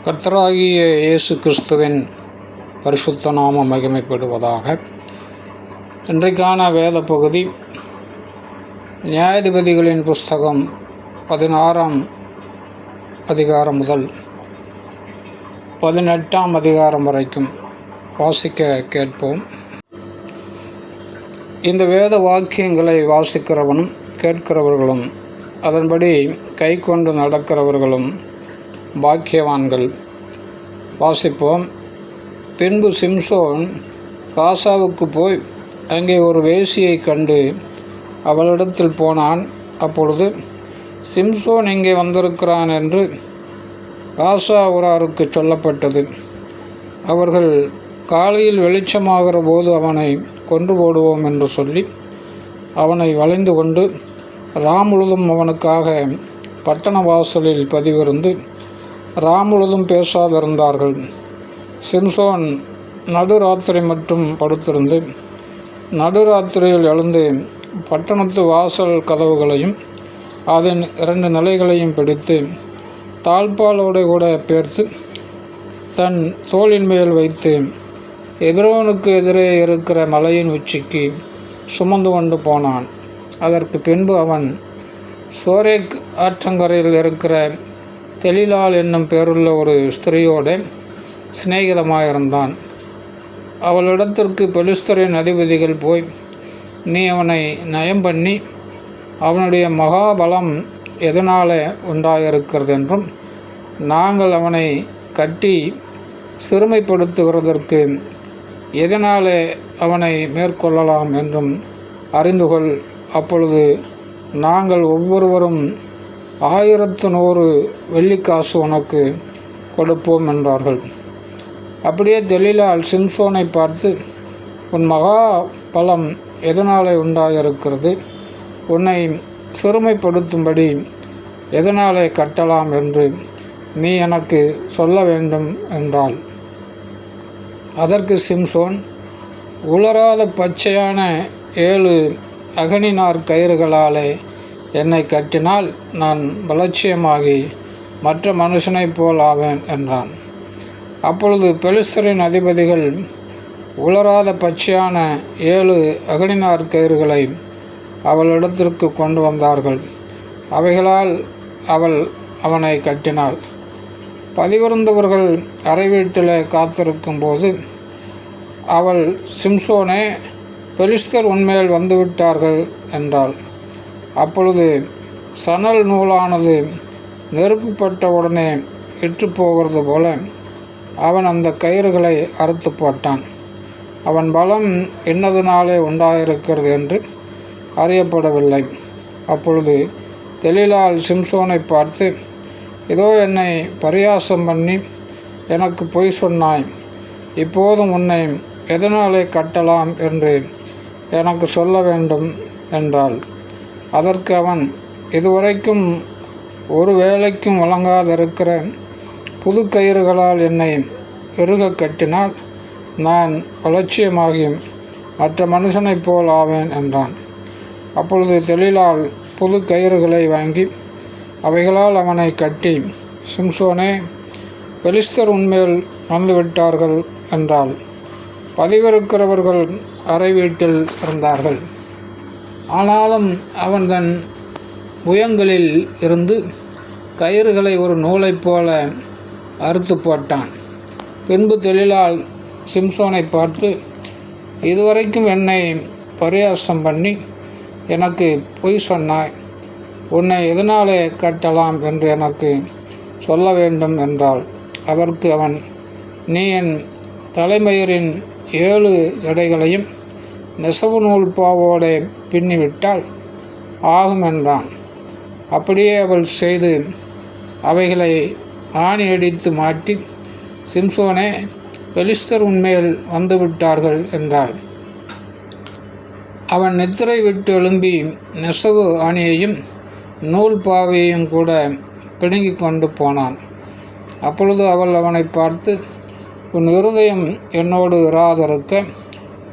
கர்த்தராகிய இயேசு கிறிஸ்துவின் பரிசுத்த நாமம் மகிமைப்படுவதாக. இன்றைக்கான வேத பகுதி நியாயாதிபதிகளின் புஸ்தகம் 16ஆம் அதிகாரம் முதல் 18ஆம் அதிகாரம் வரைக்கும் வாசிக்க கேட்போம். இந்த வேத வாக்கியங்களை வாசிக்கிறவனும் கேட்கிறவர்களும் அதன்படி கை கொண்டு நடக்கிறவர்களும் பாக்கியவான்கள். வாசிப்போம். பின்பு சிம்சோன் காசாவுக்கு போய் அங்கே ஒரு வேசியை கண்டு அவளிடத்தில் போனான். அப்பொழுது சிம்சோன் இங்கே வந்திருக்கிறான் என்று காசா ஊராருக்கு சொல்லப்பட்டது. அவர்கள் காலையில் வெளிச்சமாகிற போது அவனை கொன்று போடுவோம் என்று சொல்லி அவனை வளைந்து கொண்டு முழுதும் அவனுக்காக பட்டண வாசலில் பதிவிருந்து முழுதும் பேசாதிருந்தார்கள். சிம்சோன் நடுராத்திரி மட்டும் படுத்திருந்து நடுராத்திரியில் எழுந்து பட்டணத்து வாசல் கதவுகளையும் அதன் 2 நிலைகளையும் பிடித்து தாழ்பாலோடு கூட பேர்த்து தன் தோளின் மேல் வைத்து எபிரோனுக்கு எதிரே இருக்கிற மலையின் உச்சிக்கு சுமந்து கொண்டு போனான். அதற்கு பின்பு அவன் சோரேக் ஆற்றங்கரையில் இருக்கிற தெலிலாள் என்னும் பேருள்ள ஒரு ஸ்திரீயோடு சிநேகிதமாயிருந்தான். அவளிடத்திற்கு பெலிஸ்தரின் அதிபதிகள் போய், நீ அவனை நயம் பண்ணி அவனுடைய மகாபலம் எதனாலே உண்டாயிருக்கிறது என்றும் நாங்கள் அவனை கட்டி சிறுமைப்படுத்துகிறதற்கு எதனாலே அவனை மேற்கொள்ளலாம் என்றும் அறிந்துகொள். அப்பொழுது நாங்கள் ஒவ்வொருவரும் 1100 வெள்ளிக்காசு உனக்கு கொடுப்போம் என்றார்கள். அப்படியே தெலிலாள் சிம்சோனை பார்த்து, உன் மகா பலம் எதனாலே உண்டாயிருக்கிறது? உன்னை சிறுமைப்படுத்தும்படி எதனாலே கட்டலாம் என்று நீ எனக்கு சொல்ல வேண்டும் என்றாள். அதற்கு சிம்சோன், உலராத பச்சையான 7 அகனினார் கயிறுகளாலே என்னை கட்டினால் நான் பலட்சியமாகி மற்ற மனுஷனைப் போல் ஆவேன் என்றான். அப்பொழுது பெலிஸ்தரின் அதிபதிகள் உலராத பச்சையான 7 அகனினார் கயிறுகளை அவளிடத்திற்கு கொண்டு வந்தார்கள். அவைகளால் அவள் அவனை கட்டினாள். பதிவிருந்தவர்கள் அறை வீட்டில் காத்திருக்கும் போது அவள், சிம்சோனே, பெலிஸ்தர் உன்மேல் வந்துவிட்டார்கள் என்றாள். அப்பொழுது சணல் நூலானது நெருப்புப்பட்ட உடனே இற்று போகிறது போல அவன் அந்த கயிறுகளை அறுத்து போட்டான். அவன் பலம் இன்னதனாலே உண்டாயிருக்கிறது என்று அறியப்படவில்லை. அப்பொழுது தெலிலாள் சிம்சோனை பார்த்து, இதோ என்னை பரியாசம் பண்ணி எனக்கு பொய் சொன்னாய். இப்போதும் உன்னை எதனாலே கட்டலாம் என்று எனக்கு சொல்ல வேண்டும் என்றாள். அதற்கு அவன், இதுவரைக்கும் ஒரு வேளைக்கும் வழங்காதிருக்கிற புது கயிறுகளால் என்னை இறுக கட்டினால் நான் அலட்சியமாகி மற்ற மனுஷனைப் போல் ஆவேன் என்றான். அப்பொழுது தெலிலாள் புது கயிறுகளை வாங்கி அவைகளால் அவனை கட்டி, சிம்சோனே, பெலிஸ்தர் உன்மேல் வந்துவிட்டார்கள் என்றாள். பதிவிருக்கிறவர்கள் அறை வீட்டில் இருந்தார்கள். ஆனாலும் அவன் தன் புயங்களில் இருந்து கயிறுகளை ஒரு நூலைப் போல அறுத்து போட்டான். பின்பு தெலிலாள் சிம்சோனை பார்த்து, இதுவரைக்கும் என்னை பரியாசம் பண்ணி எனக்கு பொய் சொன்னாய். உன்னை எதனாலே கட்டலாம் என்று எனக்கு சொல்ல வேண்டும் என்றாள். அதற்கு அவன், நீ என் தலைமயிரின் 7 ஜடைகளையும் நெசவு நூல் பாவோடே பின்னிவிட்டால் ஆகும் என்றான். அப்படியே அவள் செய்து அவைகளை ஆணி அடித்து மாட்டி, சிம்சோனே, பெலிஸ்தர் உன்மேல் வந்துவிட்டார்கள் என்றாள். அவன் நித்திரை விட்டு எழும்பி நெசவு ஆணியையும் நூல் பாவையையும் கூட பிடுங்கி கொண்டு போனான். அப்பொழுது அவள் அவனை பார்த்து, உன் இருதயம் என்னோடு இராதிருக்க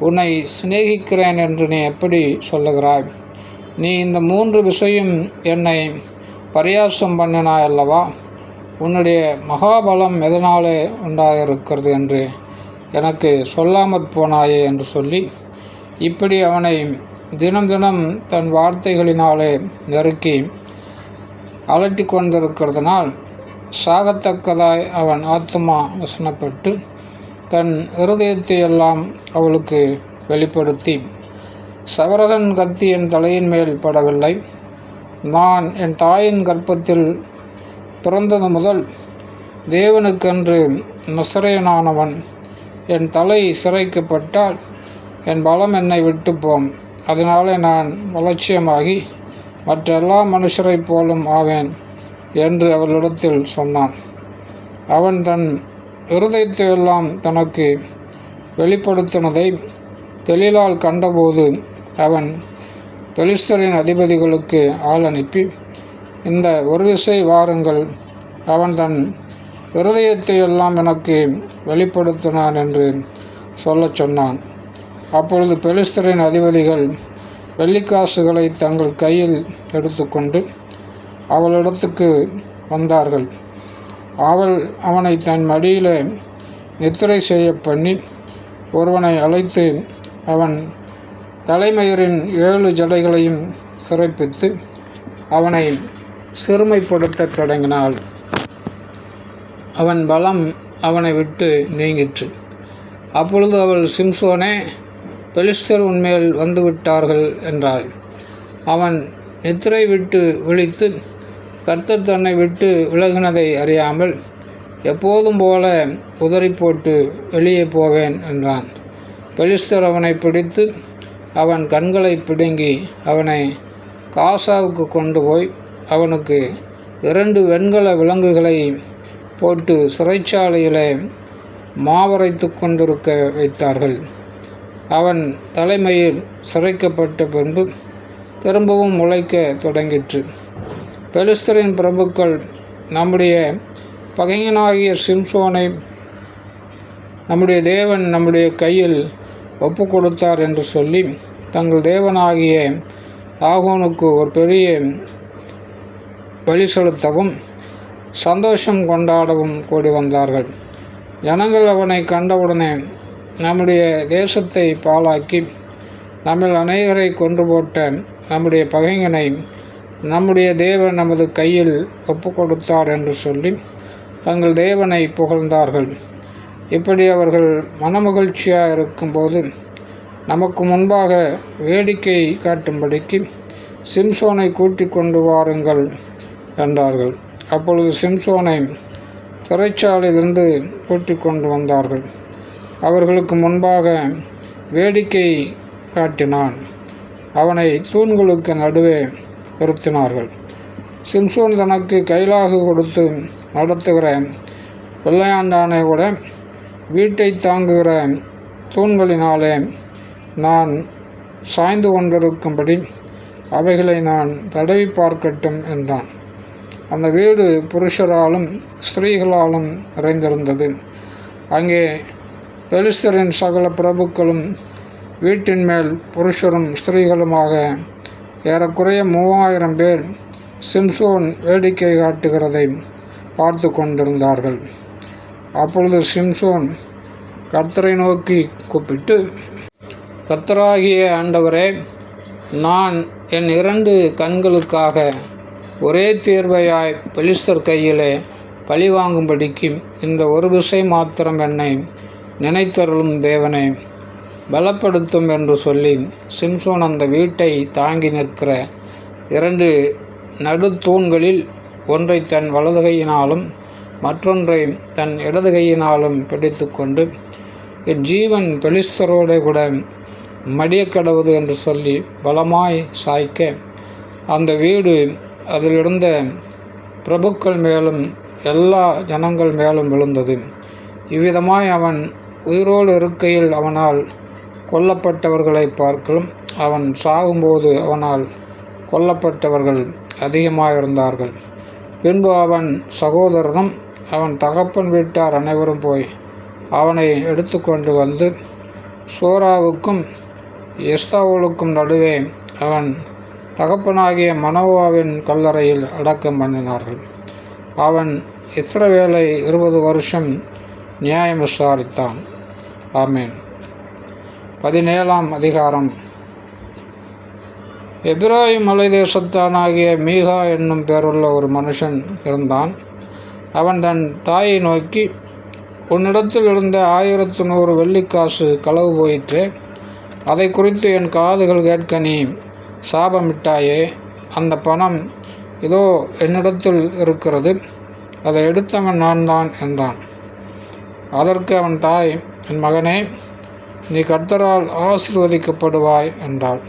உன்னை சிநேகிக்கிறேன் என்று நீ எப்படி சொல்லுகிறாய்? நீ இந்த 3 விஷயம் என்னை பரியாசம் பண்ணினாய் அல்லவா? உன்னுடைய மகாபலம் எதனாலே உண்டாயிருக்கிறது என்று எனக்கு சொல்லாமற் போனாயே என்று சொல்லி இப்படி அவனை தினம் தினம் தன் வார்த்தைகளினாலே நெருக்கி அலட்டி கொண்டிருக்கிறதுனால் சாகத்தக்கதாய் அவன் ஆத்மா வசனப்பட்டு தன் இருதயத்தை எல்லாம் அவளுக்கு வெளிப்படுத்தி, சவரகன் கத்தி என் தலையின் மேல் படவில்லை, நான் என் தாயின் கர்ப்பத்தில் பிறந்தது முதல் தேவனுக்கென்று நசரேயனானவன், என் தலை சிரைக்கப்பட்டால் என் பலம் என்னை விட்டு போம், அதனாலே நான் வளட்சியமாகி மற்ற எல்லா மனுஷரைப் போலும் ஆவேன் என்று அவளிடத்தில் சொன்னான். அவன் தன் இருதயத்தை எல்லாம் தனக்கு வெளிப்படுத்தினதை தெளிலால் கண்டபோது அவன் பெலிஸ்தரின் அதிபதிகளுக்கு ஆள் அனுப்பி, இந்த ஒரு விசை வாருங்கள், அவன் தன் இருதயத்தை எல்லாம் எனக்கு வெளிப்படுத்தினான் என்று சொல்லச் சொன்னான். அப்பொழுது பெலிஸ்தரின் அதிபதிகள் வெள்ளிக்காசுகளை தங்கள் கையில் எடுத்துக்கொண்டு அவளிடத்துக்கு வந்தார்கள். அவள் அவனை தன் மடியிலே நித்திரை செய்ய பண்ணி ஒருவனை அழைத்து அவன் தலைமயிரின் 7 ஜடைகளையும் சிறைப்பித்து அவனை சிறுமைப்படுத்தத் தொடங்கினாள். அவன் பலம் அவனை விட்டு நீங்கிற்று. அப்பொழுது அவள், சிம்சோனே, பெலிஸ்தர் உன்மேல் வந்துவிட்டார்கள் என்றாள். அவன் நித்திரை விட்டு விழித்து கர்த்தர் தன்னை விட்டு விலகினதை அறியாமல், எப்போதும் போல உதறி போட்டு வெளியே போவேன் என்றான். பெலிஸ்தர் அவனை பிடித்து அவன் கண்களை பிடுங்கி அவனை காசாவுக்கு கொண்டு போய் அவனுக்கு 2 வெண்கல விலங்குகளை போட்டு சிறைச்சாலையிலே மாவரைத்து கொண்டிருக்க வைத்தார்கள். அவன் தலைமையில் சிறைக்கப்பட்ட பின்பு திரும்பவும் முளைக்க தொடங்கிற்று. பெலிஸ்தரின் பிரபுக்கள், நம்முடைய பகைஞனாகிய சிம்சோனை நம்முடைய தேவன் நம்முடைய கையில் ஒப்பு கொடுத்தார் என்று சொல்லி தங்கள் தேவனாகிய தாகோனுக்கு ஒரு பெரிய பலி செலுத்தவும் சந்தோஷம் கொண்டாடவும் கூடி வந்தார்கள். ஜனங்கள் அவனை கண்டவுடனே, நம்முடைய தேசத்தை பாழாக்கி நம்மில் அநேகரை கொன்று போட்ட நம்முடைய பகைஞனை நம்முடைய தேவன் நமது கையில் ஒப்பு கொடுத்தார் என்று சொல்லி தங்கள் தேவனை புகழ்ந்தார்கள். இப்படி அவர்கள் மனமகிழ்ச்சியாக இருக்கும்போது நமக்கு முன்பாக வேடிக்கை காட்டும்படிக்கு சிம்சோனை கூட்டிக் கொண்டு வாருங்கள் என்றார்கள். அப்பொழுது சிம்சோனை சிறைச்சாலையிலிருந்து கூட்டிக் கொண்டு வந்தார்கள். அவர்களுக்கு முன்பாக வேடிக்கை காட்டினான். அவனை தூண்களுக்கு நடுவே நிறுத்தினார்கள். சிம்சோன் தனக்கு கைலாகு கொடுத்து நடத்துகிற வெள்ளையாண்டானை விட வீட்டை தாங்குகிற தூண்களினாலே நான் சாய்ந்து கொண்டிருக்கும்படி அவைகளை நான் தடவி பார்க்கட்டும் என்றான். அந்த வீடு புருஷராலும் ஸ்திரீகளாலும் நிறைந்திருந்தது. அங்கே பெலிஸ்தரின் சகல பிரபுக்களும் வீட்டின் மேல் புருஷரும் ஸ்திரீகளுமாக ஏறக்குறைய 3000 பேர் சிம்சோன் வேடிக்கை காட்டுகிறதை பார்த்து கொண்டிருந்தார்கள். அப்பொழுது சிம்சோன் கர்த்தரை நோக்கி கூப்பிட்டு, கர்த்தராகிய ஆண்டவரே, நான் என் 2 கண்களுக்காக ஒரே தீர்வையாய் பெலிஸ்தர் கையிலே பழி வாங்கும்படிக்கு இந்த ஒரு விசை மாத்திரம் என்னை நினைத்தருளும் தேவனே, பலப்படுத்தும் என்று சொல்லி சிம்சோன் அந்த வீட்டை தாங்கி நிற்கிற 2 நடுத்தூண்களில் ஒன்றை தன் வலது கையினாலும் மற்றொன்றை தன் இடது கையினாலும் பிடித்து கொண்டு, என் ஜீவன் பெலிஸ்தரோடு கூட மடியக்கடவுது என்று சொல்லி பலமாய் சாய்க்க அந்த வீடு அதிலிருந்த பிரபுக்கள் மேலும் எல்லா ஜனங்கள் மேலும் விழுந்தது. இவ்விதமாய் அவன் உயிரோடு இருக்கையில் அவனால் கொல்லப்பட்டவர்களை பார்க்கலும் அவன் சாகும்போது அவனால் கொல்லப்பட்டவர்கள் அதிகமாயிருந்தார்கள். பின்பு அவன் சகோதரனும் அவன் தகப்பன் வீட்டார் அனைவரும் போய் அவனை எடுத்துக்கொண்டு வந்து சோராவுக்கும் எஸ்தாவோலுக்கும் நடுவே அவன் தகப்பனாகிய மனோவாவின் கல்லறையில் அடக்கம் பண்ணினார்கள். அவன் இஸ்ரவேலை 20 வருஷம் நியாயம் விசாரித்தான். ஆமென். 17ஆம் அதிகாரம். எப்பிராயீம் மலை தேசத்தானாகிய மீகா என்னும் பேருள்ள ஒரு மனுஷன் இருந்தான். அவன் தன் தாயை நோக்கி, உன்னிடத்தில் இருந்த 1100 வெள்ளிக்காசு களவு போயிற்றே, அதை குறித்து என் காதுகள் கேட்க நீ சாபமிட்டாயே. அந்த பணம் இதோ என்னிடத்தில் இருக்கிறது, அதை எடுத்தவன் நான் தான் என்றான். அதற்கு அவன் தாய், என் மகனே, நீ கர்த்தரால் ஆசீர்வதிக்கப்படுவாய் என்றாள்.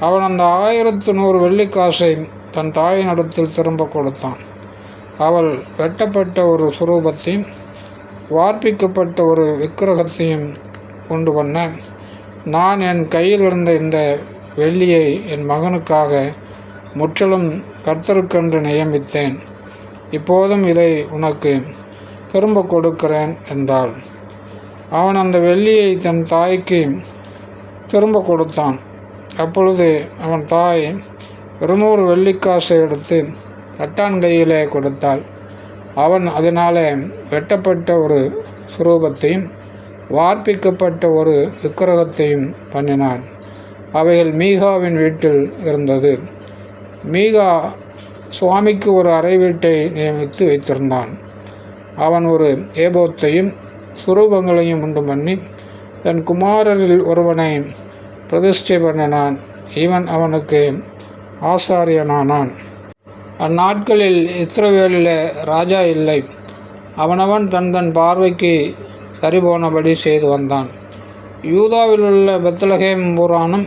அவன் அந்த 1100 வெள்ளிக்காசை தன் தாயினிடத்தில் திரும்ப கொடுத்தான். அவள் வெட்டப்பட்ட ஒரு சுரூபத்தையும் வார்ப்பிக்கப்பட்ட ஒரு விக்கிரகத்தையும் உண்டு பண்ண, நான் என் கையில் இருந்த இந்த வெள்ளியை என் மகனுக்காக முற்றிலும் கர்த்தருக்கென்று நியமித்தேன். இப்போதும் இதை உனக்கு திரும்ப கொடுக்கிறேன் என்றாள். அவன் அந்த வெள்ளியை தன் தாய்க்கு திரும்ப கொடுத்தான். அப்பொழுது அவன் தாய் 200 வெள்ளிக்காசை எடுத்து தட்டான் கையிலே கொடுத்தாள். அவன் அதனாலே வெட்டப்பட்ட ஒரு சுரூபத்தையும் வார்ப்பிக்கப்பட்ட ஒரு விக்கிரகத்தையும் பண்ணினான். அவைகள் மீகாவின் வீட்டில் இருந்தது. மீகா சுவாமிக்கு ஒரு அறை வீட்டை நியமித்து வைத்திருந்தான். அவன் ஒரு ஏபோத்தையும் சுரூபங்களையும் உண்டு பண்ணி தன் குமாரரில் ஒருவனை பிரதிஷ்டை பண்ணினான். இவன் அவனுக்கு ஆசாரியனானான். அந்நாட்களில் இஸ்ரவேலிலே ராஜா இல்லை. அவனவன் தன் பார்வைக்கு சரிபோனபடி செய்து வந்தான். யூதாவிலுள்ள பெத்லகேம் ஊரானும்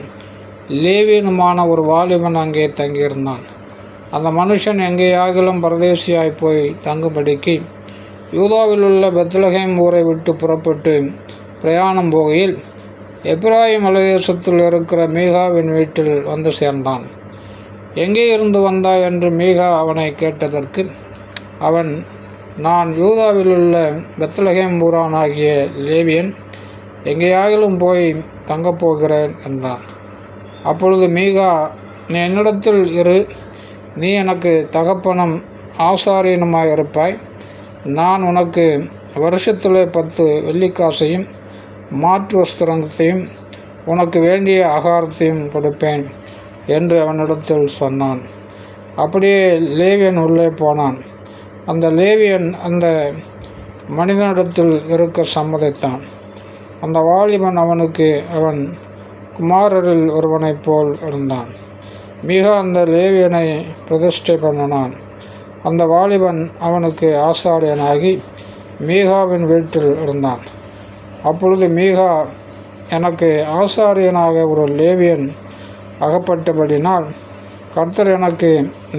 லேவியனுமான ஒரு வாலிபன் அங்கே தங்கியிருந்தான். அந்த மனுஷன் எங்கேயாகிலும் பரதேசியாய் போய் தங்கும்படிக்கு யூதாவிலுள்ள பெத்லகேம் ஊரை விட்டு புறப்பட்டு பிரயாணம் போகையில் எப்பிராயீம் மலைதேசத்தில் இருக்கிற மீகாவின் வீட்டில் வந்து சேர்ந்தான். எங்கே இருந்து வந்தாய் என்று மீகா அவனை கேட்டதற்கு அவன், நான் யூதாவிலுள்ள பெத்லகேம் ஊரானாகிய லேவியன், எங்கேயாகிலும் போய் தங்கப்போகிறேன் என்றான். அப்பொழுது மீகா, நீ என்னிடத்தில் இரு, நீ எனக்கு தகப்பனும் ஆசாரியனுமாயிருப்பாய். நான் உனக்கு வருஷத்திலே 10 வெள்ளிக்காசையும் மாற்று வஸ்திரத்தையும் உனக்கு வேண்டிய ஆகாரத்தையும் கொடுப்பேன் என்று அவனிடத்தில் சொன்னான். அப்படியே லேவியன் உள்ளே போனான். அந்த லேவியன் அந்த மனிதனிடத்தில் இருக்க சம்மதித்தான். அந்த வாலிபன் அவனுக்கு அவன் குமாரரில் ஒருவனைப் போல் இருந்தான். மிக அந்த லேவியனை பிரதிஷ்டை பண்ணினான். அந்த வாலிபன் அவனுக்கு ஆசாரியனாகி மீகாவின் வீட்டில் இருந்தான். அப்பொழுது மீகா, எனக்கு ஆசாரியனாக ஒரு லேவியன் அகப்பட்டபடினால் கர்த்தர் எனக்கு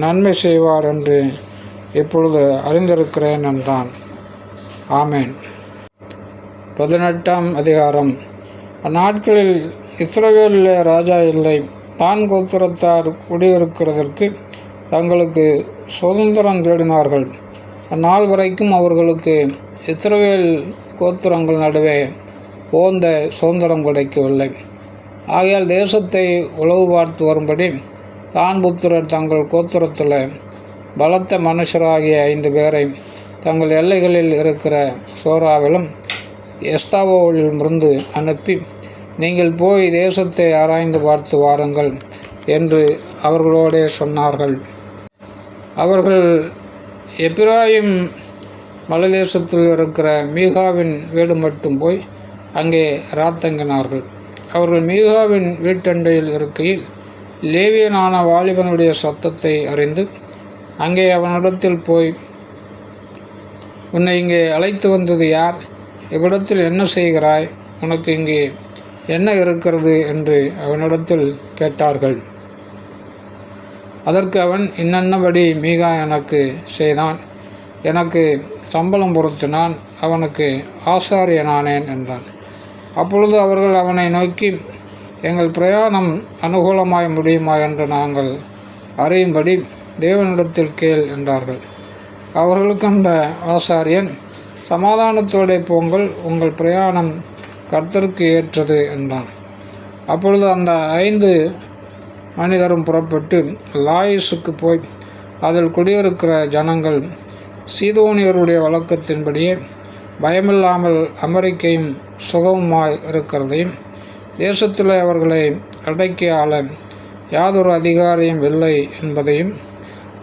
நன்மை செய்வார் என்று இப்பொழுது அறிந்திருக்கிறேன் என்றான். ஆமேன். 18ஆம் அதிகாரம். அந்நாட்களில் இஸ்ரவேலிலே ராஜா இல்லை. தான் கோத்திரத்தார் குடியிருக்கிறதற்கு தங்களுக்கு சுதந்திரம் தேடினார்கள். அந்நாள் வரைக்கும் அவர்களுக்கு இஸ்ரவேல் கோத்திரங்கள் நடுவே போந்த சுதந்திரம் கிடைக்கவில்லை. ஆகையால் தேசத்தை உளவு பார்த்து வரும்படி தான் புத்திரர் தங்கள் கோத்திரத்தில் பலத்த மனுஷராகிய 5 பேரை தங்கள் எல்லைகளில் இருக்கிற சோராவிலும் எஸ்தாவோவிலிருந்து அனுப்பி, நீங்கள் போய் தேசத்தை ஆராய்ந்து பார்த்து வாருங்கள் என்று அவர்களோடே சொன்னார்கள். அவர்கள் எப்பிராயீம் மலைதேசத்தில் இருக்கிற மீகாவின் வீடு மட்டும் போய் அங்கே ராத்தங்கினார்கள். அவர்கள் மீகாவின் வீட்டண்டையில் இருக்கையில் லேவியனான வாலிபனுடைய சத்தத்தை அறிந்து அங்கே அவனிடத்தில் போய், உன்னை இங்கே அழைத்து வந்தது யார்? இவ்விடத்தில் என்ன செய்கிறாய்? உனக்கு இங்கே என்ன இருக்கிறது என்று அவனிடத்தில் கேட்டார்கள். அதற்கு அவன், இன்னபடி மீகா எனக்கு செய்தான், எனக்கு சம்பளம் பொருத்தினான், அவனுக்கு ஆசாரியனானேன் என்றான். அப்பொழுது அவர்கள் அவனை நோக்கி, எங்கள் பிரயாணம் அனுகூலமாய் முடியுமா என்று நாங்கள் அறியும்படி தேவனிடத்தில் கேள் என்றார்கள். அவர்களுக்கு அந்த ஆசாரியன், சமாதானத்தோടെ போங்கள், உங்கள் பிரயாணம் கர்த்தருக்கு ஏற்றது என்றான். அப்பொழுது அந்த 5 மனிதரும் புறப்பட்டு லாயிசுக்கு போய் அதில் குடியிருக்கிற ஜனங்கள் சீதோனியருடைய வழக்கத்தின்படியே பயமில்லாமல் அமெரிக்கையும் சுகமுமாய் இருக்கிறதையும் தேசத்தில் அவர்களை அடக்கி ஆள யாதொரு அதிகாரியும் இல்லை என்பதையும்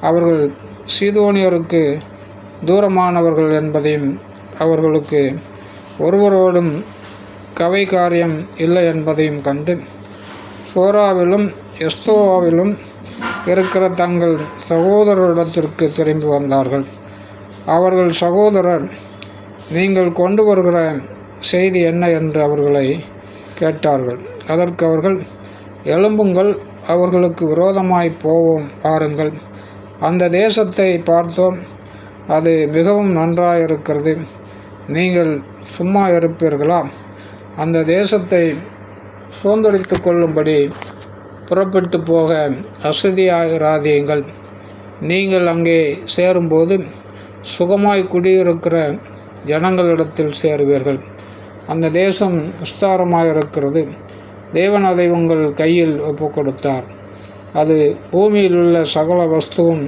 அவர்கள் சீதோனியருக்கு தூரமானவர்கள் என்பதையும் அவர்களுக்கு ஒருவரோடும் கவை காரியம் இல்லை என்பதையும் கண்டு சோராவிலும் எஸ்தோவாவிலும் இருக்கிற தங்கள் சகோதரரிடத்திற்கு திரும்பி வந்தார்கள். அவர்கள் சகோதரர், நீங்கள் கொண்டு வருகிற செய்தி என்ன என்று அவர்களை கேட்டார்கள். அதற்கு அவர்கள், எழும்புங்கள், அவர்களுக்கு விரோதமாய் போவோம், வாருங்கள். அந்த தேசத்தை பார்த்தோம், அது மிகவும் நன்றாயிருக்கிறது. நீங்கள் சும்மா இருப்பீர்களா? அந்த தேசத்தை சுதந்தரித்து கொள்ளும்படி புறப்பட்டு போக அசதியாகிறாதீங்கள். நீங்கள் அங்கே சேரும்போது சுகமாய் குடியிருக்கிற ஜனங்களிடத்தில் சேருவீர்கள். அந்த தேசம் விஸ்தாரமாயிருக்கிறது. தேவன் அதை உங்கள் கையில் ஒப்பு கொடுத்தார். அது பூமியில் உள்ள சகல வஸ்துவும்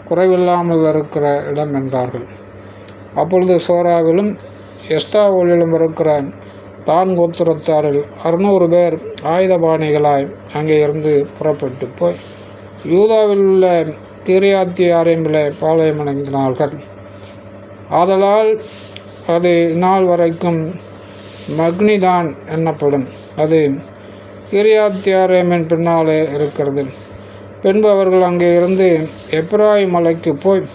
குறைவில்லாமல் இருக்கிற இடம் என்றார்கள். அப்பொழுது சோராவிலும் எஸ்தாவோலிலும் இருக்கிற தான் கோத்திரத்தாரில் 600 பேர் ஆயுதபாணிகளாய் அங்கே இருந்து புறப்பட்டு போய் யூதாவில் உள்ள கிரியாத்தியாரிமிலே பாளையமடைந்தார்கள். ஆதலால் அது நாள் வரைக்கும் மக்னிதான் என்னப்படும். அது கிரியாத்தியாரேமின் பின்னாலே இருக்கிறது. பின்பு அவர்கள் அங்கே இருந்து எப்ராயிம் மலைக்கு போய்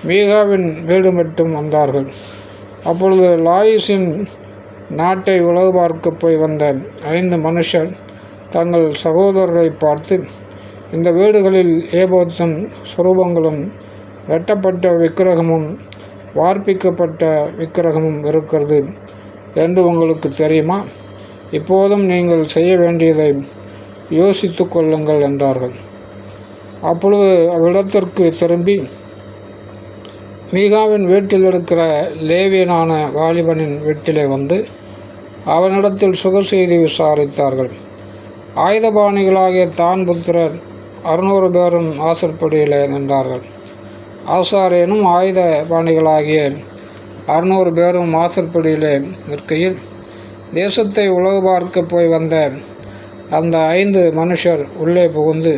மீகாவின் வீடு மட்டும் வந்தார்கள். அப்பொழுது லாயிசின் நாட்டை உளவு பார்க்க போய் வந்த 5 மனுஷர் தங்கள் சகோதரரை பார்த்து, இந்த வீடுகளில் ஏபோத்தும் சுரூபங்களும் வெட்டப்பட்ட விக்கிரகமும் வார்ப்பிக்கப்பட்ட விக்கிரகமும் இருக்கிறது என்று உங்களுக்கு தெரியுமா? இப்போதும் நீங்கள் செய்ய வேண்டியதை யோசித்து கொள்ளுங்கள் என்றார்கள். அப்பொழுது அவ்விடத்திற்கு திரும்பி மீகாவின் வீட்டில் இருக்கிற லேவியனான வாலிபனின் வீட்டிலே வந்து அவனிடத்தில் சுகசெய்தி விசாரித்தார்கள். ஆயுதபாணிகளாகிய தான் புத்திரர் 600 பேரும் வாசற்படியிலே நின்றார்கள். ஆசாரியனும் ஆயுத பாணிகளாகிய 600 பேரும் வாசற்படியிலே நிற்கையில் தேசத்தை உளவு பார்க்க போய் வந்த அந்த 5 மனுஷர் உள்ளே புகுந்து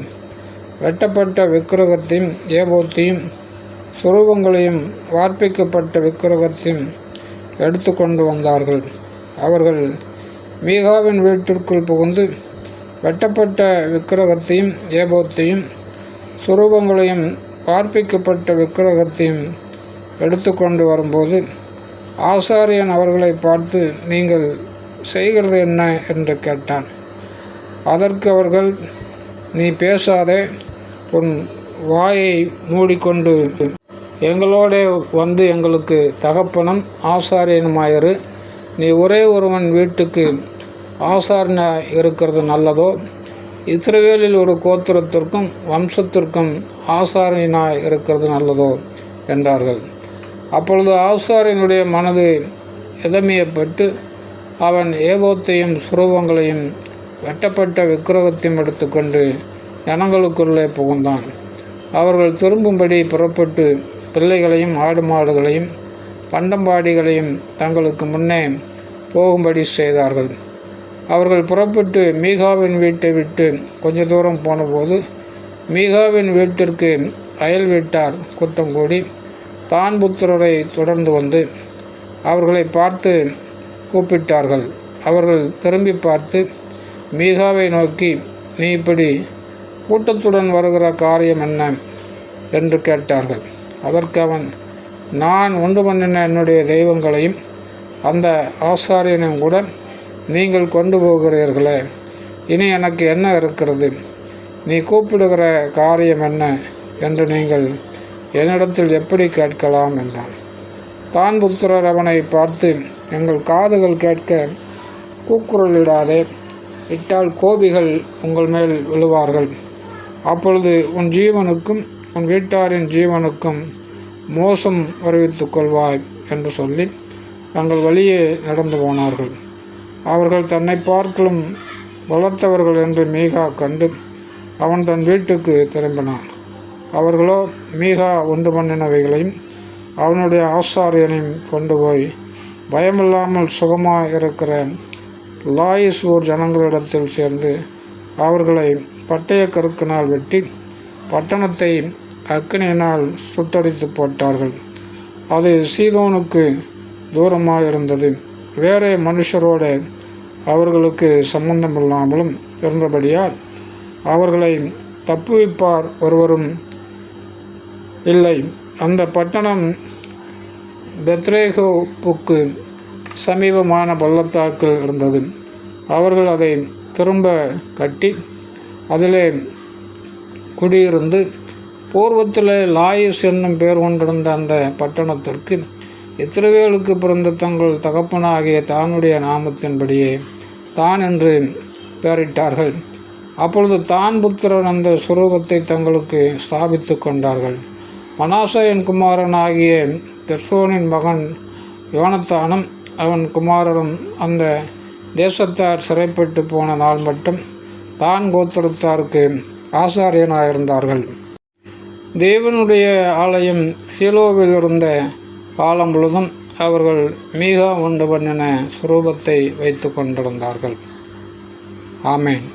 வெட்டப்பட்ட விக்கிரகத்தையும் ஏபோத்தையும் சுரூபங்களையும் வார்ப்பிக்கப்பட்ட விக்கிரகத்தையும் எடுத்து கொண்டு வந்தார்கள். அவர்கள் மீகாவின் வீட்டிற்குள் புகுந்து வெட்டப்பட்ட விக்கிரகத்தையும் ஏபோத்தையும் சுரூபங்களையும் வார்ப்பிக்கப்பட்ட விக்கிரகத்தையும் எடுத்து கொண்டு வரும்போது ஆசாரியன் அவர்களை பார்த்து, நீங்கள் செய்கிறது என்ன என்று கேட்டான். அதற்கு அவர்கள், நீ பேசாதே, உன் வாயை மூடிக்கொண்டு எங்களோடே வந்து எங்களுக்கு தகப்பனும் ஆசாரியனுமாயிரு. நீ ஒரே ஒருவன் வீட்டுக்கு ஆசாரியனாய் இருக்கிறது நல்லதோ? இஸ்ரவேலில் ஒரு கோத்திரத்திற்கும் வம்சத்திற்கும் ஆசாரியனாய் இருக்கிறது நல்லதோ என்றார்கள். அப்பொழுது ஆசாரியனுடைய மனது எதமியப்பட்டு அவன் ஏபோத்தையும் சுரூபங்களையும் வெட்டப்பட்ட விக்கிரகத்தையும் எடுத்துக்கொண்டு ஜனங்களுக்குள்ளே புகுந்தான். அவர்கள் திரும்பும்படி புறப்பட்டு பிள்ளைகளையும் ஆடு மாடுகளையும் பண்டம்பாடிகளையும் தங்களுக்கு முன்னே போகும்படி செய்தார்கள். அவர்கள் புறப்பட்டு மீகாவின் வீட்டை விட்டு கொஞ்ச தூரம் போனபோது மீகாவின் வீட்டிற்கு அயல் வீட்டார் கூட்டம் கூடி தான் புத்திரரை தொடர்ந்து வந்து அவர்களை பார்த்து கூப்பிட்டார்கள். அவர்கள் திரும்பி பார்த்து மீகாவை நோக்கி, நீ இப்படி கூட்டத்துடன் வருகிற காரியம் என்ன என்று கேட்டார்கள். அதற்கு அவன், நான் உண்டு பண்ணின என்னுடைய தெய்வங்களையும் அந்த ஆசாரியனையும் கூட நீங்கள் கொண்டு போகிறீர்களே, இனி எனக்கு என்ன இருக்கிறது? நீ கூப்பிடுகிற காரியம் என்ன என்று நீங்கள் என்னிடத்தில் எப்படி கேட்கலாம் என்றான். தான் புத்திரர் அவனை பார்த்து, எங்கள் காதுகள் கேட்க கூக்குரலிடாதே, இட்டால் கோபிகள் உங்கள் மேல் விழுவார்கள். அப்பொழுது உன் ஜீவனுக்கும் உன் வீட்டாரின் ஜீவனுக்கும் மோசம் வருவித்துக் கொள்வாய் என்று சொல்லி தங்கள் வழியே நடந்து போனார்கள். அவர்கள் தன்னை பார்க்கலும் வளர்த்தவர்கள் என்று மீகா கண்டு அவன் தன் வீட்டுக்கு திரும்பினான். அவர்களோ மீகா உண்டு பண்ணினவைகளையும் அவனுடைய ஆசாரியனையும் கொண்டு போய் பயமில்லாமல் சுகமாக இருக்கிற லாயிஸ் ஊர் ஜனங்களிடத்தில் சேர்ந்து அவர்களை பட்டய கருக்கினால் வெட்டி பட்டணத்தை அக்கினியினால் சுட்டரித்து போட்டார்கள். அது சீதோனுக்கு தூரமாக இருந்தது. வேறே மனுஷரோடு அவர்களுக்கு சம்பந்தமில்லாமலும் இருந்தபடியால் அவர்களை தப்புவிப்பார் ஒருவரும் இல்லை. அந்த பட்டணம் பெத்ரேகோப்புக்கு சமீபமான பள்ளத்தாக்கில் இருந்தது. அவர்கள் அதை திரும்ப கட்டி அதிலே குடியிருந்து பூர்வத்தில் லாயிஸ் என்னும் பேர் கொண்டிருந்த அந்த பட்டணத்திற்கு இஸ்ரவேலுக்கு பிறந்த தங்கள் தகப்பனாகிய தானுடைய நாமத்தின்படியே தான் என்று பெயரிட்டார்கள். அப்பொழுது தான் புத்திரன் அந்த சுரூபத்தை தங்களுக்கு ஸ்தாபித்து கொண்டார்கள். மனாசேயின் குமாரனாகிய கெர்சோனின் மகன் யோனத்தானும் அவன் குமாரரும் அந்த தேசத்தார் சிறைப்பட்டு போன நாள் மட்டும் தான் கோத்திரத்தாருக்கு ஆசாரியனாயிருந்தார்கள். தேவனுடைய ஆலயம் சீலோவில் இருந்த காலம் முழுதும் அவர்கள் மீகா உண்டு பண்ணின சுரூபத்தை வைத்து கொண்டிருந்தார்கள். ஆமேன்.